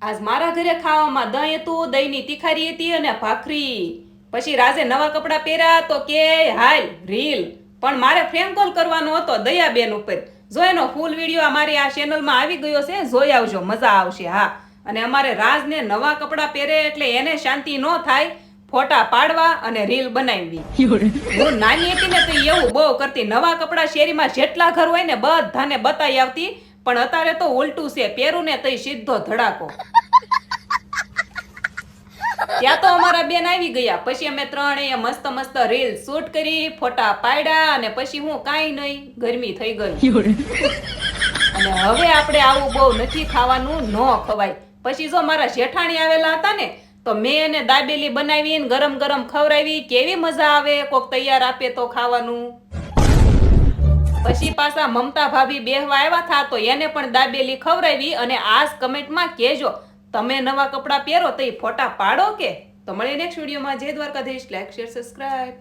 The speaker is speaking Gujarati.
આજ મારા ઘરે ખાવામાં દહીં હતું, દહીંની તિખારી હતી અને ભાખરી. પછી રાજે નવા કપડાં પહેર્યા તો કે હાલ રીલ. પણ મારે ફ્રેન્ક કોલ કરવાનો હતો દયાબેન ઉપર. જો એનો ફૂલ વિડીયો અમારી આ ચેનલમાં આવી ગયો છે, જોઈ આવજો, મજા આવશે. હા, અને અમારે રાજને નવા કપડાં પહેરે એટલે એને શાંતિ ન થાય, ફોટા પાડવા અને રીલ બનાવવી. હું નાની હતી ને તો એવું બહુ કરતી. નવા કપડાં શેરીમાં જેટલા ઘર હોય ને બધાને બતાવી આવતી. પણ અત્યારે તો ઉલટું છે, પહેરું ને તઈ સીધો ધડાકો. ત્યાં તો અમારા બેન આવી ગયા. પછી અમે ત્રણેય મસ્ત મસ્ત રીલ શૂટ કરી, ફોટા પાડ્યા અને પછી હું કાંઈ નહીં, ગરમી થઈ ગઈ. અને હવે આપણે આવું બહુ નથી ખાવાનું, ન ખવાય. પછી જો મારા જેઠાણી આવેલા હતા ને તો મેં એને દાબેલી બનાવીને ગરમ ગરમ ખવડાવી. કેવી મજા આવે, કોક તૈયાર આપે તો ખાવાનું. પછી પાછા મમતા ભાભી બેહવા આવ્યા થા તો એને પણ દાબેલી ખવડાવી. અને આજ કમેન્ટમાં કહેજો તમે નવા કપડાં પહેરો તો એ ફોટા પાડો કે. તો મળીએ નેક્સ્ટ વિડીયોમાં. જય દ્વારકાધીશ. Like, share, subscribe.